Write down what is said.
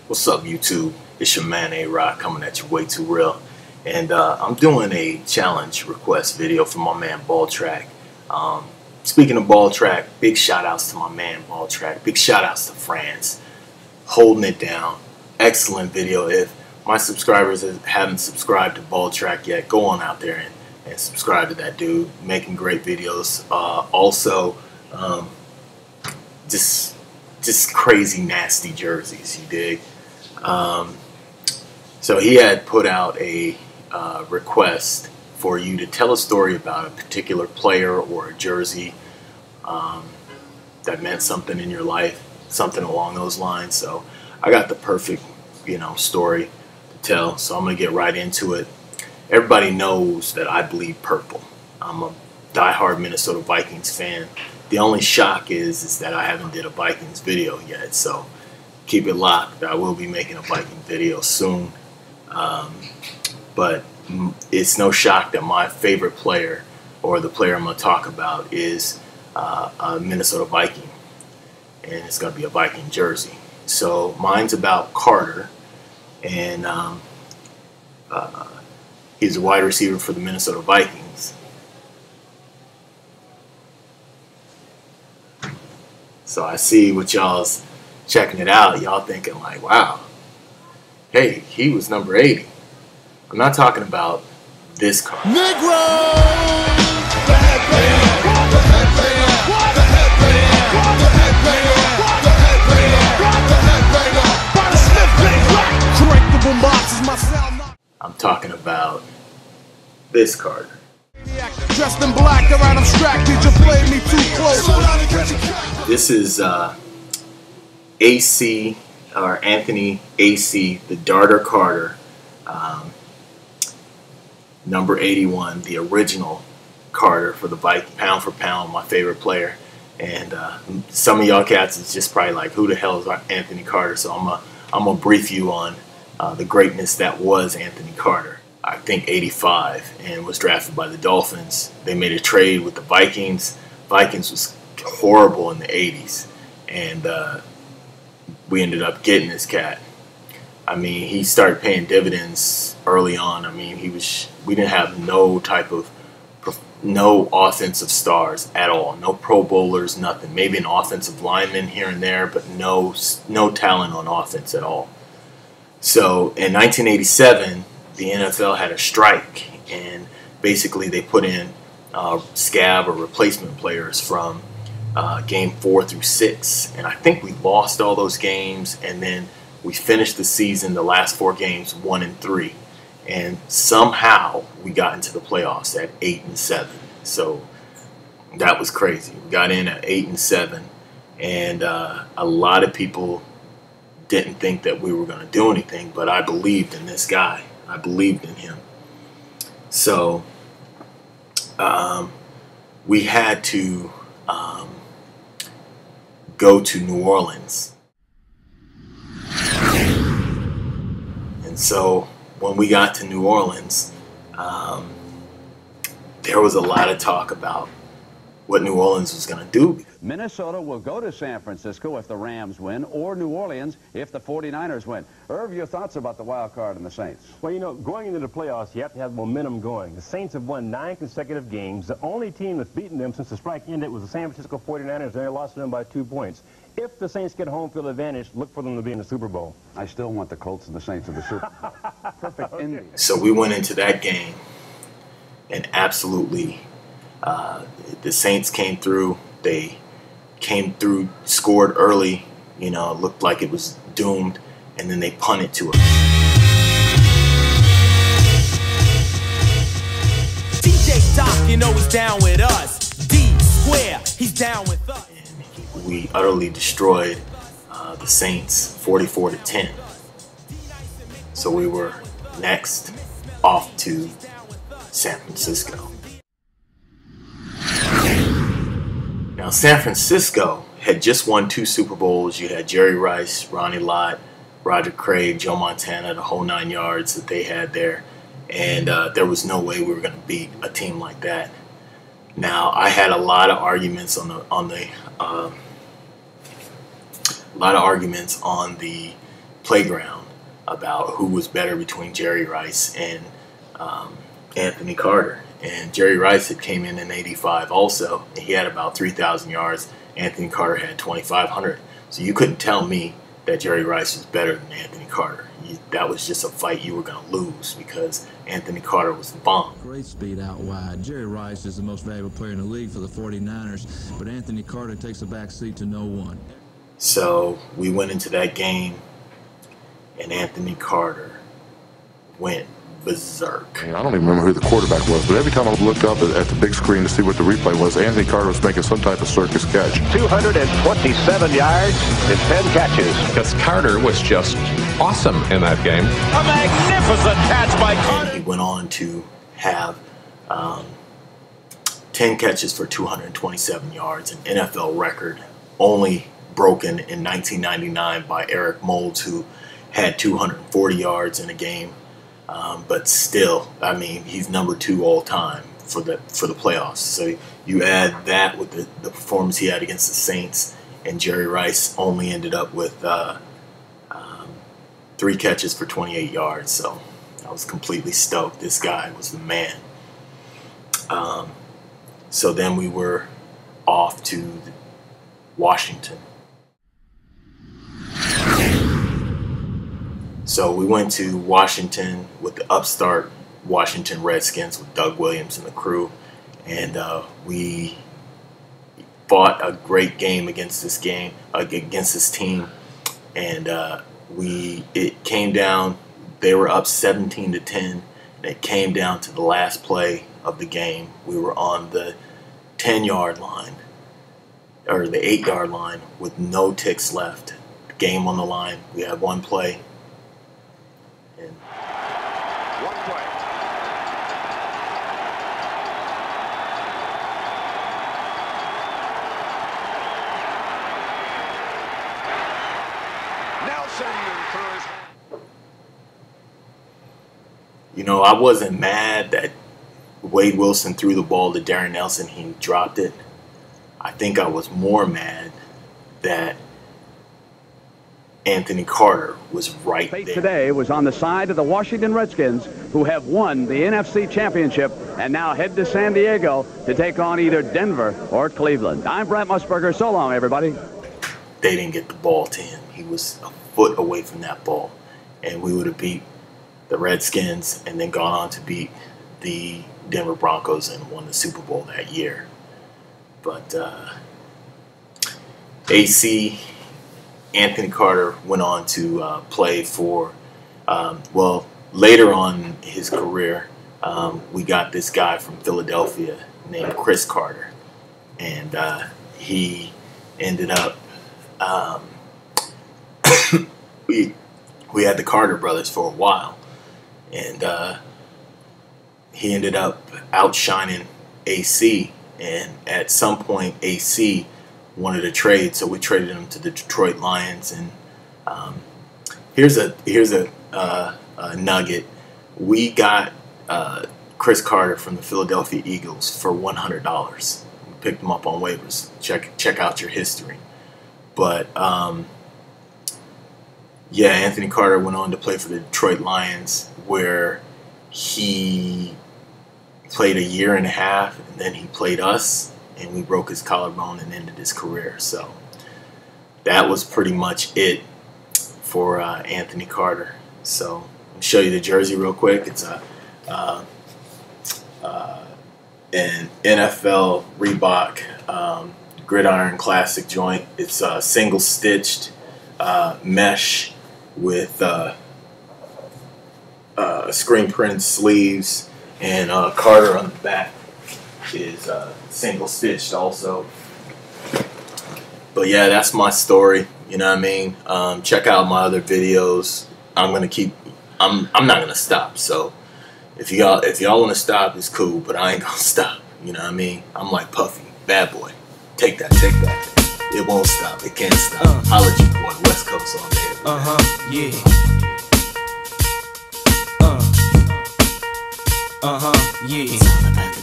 What's up, YouTube? It's your man Ayroq coming at you way too real. And I'm doing a challenge request video for my man Baltrack. Speaking of Baltrack, big shout outs to my man Baltrack. Big shout outs to France. Holding it down. Excellent video. If my subscribers haven't subscribed to Baltrack yet, go on out there and subscribe to that dude. Making great videos. Also, just crazy nasty jerseys, you dig? So he had put out a request for you to tell a story about a particular player or a jersey that meant something in your life, something along those lines. So I got the perfect, story to tell. So I'm gonna get right into it. Everybody knows that I bleed purple. I'm a diehard Minnesota Vikings fan. The only shock is that I haven't did a Vikings video yet, so keep it locked. I will be making a Viking video soon. But it's no shock that my favorite player, or the player I'm going to talk about, is a Minnesota Viking. And it's going to be a Viking jersey. So mine's about Carter. And he's a wide receiver for the Minnesota Vikings. So I see what y'all's checking it out. Y'all thinking like, wow, hey, he was number 80. I'm not talking about this card. I'm talking about this card. Dressed in black, around abstracted, you played me too close. This is AC, or Anthony AC, the Darter Carter, number 81, the original Carter for the Vikings, pound for pound, my favorite player. And some of y'all cats is just probably like, who the hell is Anthony Carter? So I'm gonna brief you on the greatness that was Anthony Carter. I think 85, and was drafted by the Dolphins. They made a trade with the Vikings. Vikings was horrible in the 80s, and we ended up getting this cat. I mean, he started paying dividends early on. I mean, we didn't have no offensive stars at all, no Pro Bowlers, nothing. Maybe an offensive lineman here and there, but no talent on offense at all. So in 1987, the NFL had a strike, and basically they put in scab or replacement players from game 4 through 6, and I think we lost all those games, and then we finished the season, the last 4 games, 1-3, and somehow we got into the playoffs at 8-7. So that was crazy. We got in at 8-7, and a lot of people didn't think that we were going to do anything, but I believed in this guy. I believed in him. So we had to go to New Orleans. And so when we got to New Orleans, there was a lot of talk about what New Orleans was going to do. Minnesota will go to San Francisco if the Rams win, or New Orleans if the 49ers win. Irv, your thoughts about the wild card and the Saints? Well, going into the playoffs, you have to have momentum going. The Saints have won 9 consecutive games. The only team that's beaten them since the strike ended was the San Francisco 49ers, and they lost to them by 2 points. If the Saints get home field advantage, look for them to be in the Super Bowl. I still want the Colts and the Saints in the Super Bowl. Perfect ending. So we went into that game, and absolutely, the Saints came through. They came through, scored early. It looked like it was doomed, and then they punted to us. DJ Doc, he's down with us. D Square, he's down with us. And we utterly destroyed the Saints 44-10. So we were next off to San Francisco. Now, San Francisco had just won 2 Super Bowls. You had Jerry Rice, Ronnie Lott, Roger Craig, Joe Montana, the whole 9 yards that they had there. And there was no way we were going to beat a team like that. Now, I had a lot of arguments on the playground about who was better between Jerry Rice and Anthony Carter. And Jerry Rice had came in '85 also, and he had about 3,000 yards. Anthony Carter had 2,500. So you couldn't tell me that Jerry Rice was better than Anthony Carter. That was just a fight you were going to lose because Anthony Carter was the bomb. Great speed out wide. Jerry Rice is the most valuable player in the league for the 49ers, but Anthony Carter takes a back seat to no one. So we went into that game, and Anthony Carter went berserk. I don't even remember who the quarterback was, but every time I looked up at the big screen to see what the replay was, Anthony Carter was making some type of circus catch. 227 yards and 10 catches. Because Carter was just awesome in that game. A magnificent catch by Carter. He went on to have 10 catches for 227 yards, an NFL record only broken in 1999 by Ayroq Molds, who had 240 yards in a game. But still, I mean, he's number 2 all time for the playoffs. So you add that with the performance he had against the Saints, and Jerry Rice only ended up with 3 catches for 28 yards. So I was completely stoked. This guy was the man. So then we were off to Washington. So we went to Washington with the upstart Washington Redskins with Doug Williams and the crew, and we fought a great game against this team, and it came down. They were up 17-10, and it came down to the last play of the game. We were on the 10-yard line or the 8-yard line with no ticks left. Game on the line. We had one play. And One play. Nelson throws. you know, I wasn't mad that Wade Wilson threw the ball to Darren Nelson. He dropped it. I think I was more mad that Anthony Carter was right there. Today was on the side of the Washington Redskins, who have won the NFC Championship and now head to San Diego to take on either Denver or Cleveland. I'm Brent Musburger. So long, everybody. They didn't get the ball to him. He was a foot away from that ball, and we would have beat the Redskins and then gone on to beat the Denver Broncos and won the Super Bowl that year. But Anthony Carter went on to play for, later on in his career, we got this guy from Philadelphia named Chris Carter. And he ended up, we had the Carter brothers for a while. And he ended up outshining AC. And at some point, AC wanted a trade, so we traded him to the Detroit Lions. And here's a nugget: we got Chris Carter from the Philadelphia Eagles for $100. We picked him up on waivers. Check out your history. But yeah, Anthony Carter went on to play for the Detroit Lions, where he played a year and a half, and then he played us, and we broke his collarbone and ended his career. So that was pretty much it for Anthony Carter. So I'll show you the jersey real quick. It's an NFL Reebok Gridiron Classic joint. It's single stitched mesh with screen printed sleeves, and Carter on the back is single stitched also. But yeah, that's my story. You know what I mean? Check out my other videos. I'm not gonna stop. So if y'all want to stop, it's cool. But I ain't gonna stop. You know what I mean? I'm like Puffy, bad boy. Take that. It won't stop. It can't stop. Holla at you, boy. West Coast all day. Yeah. Yeah.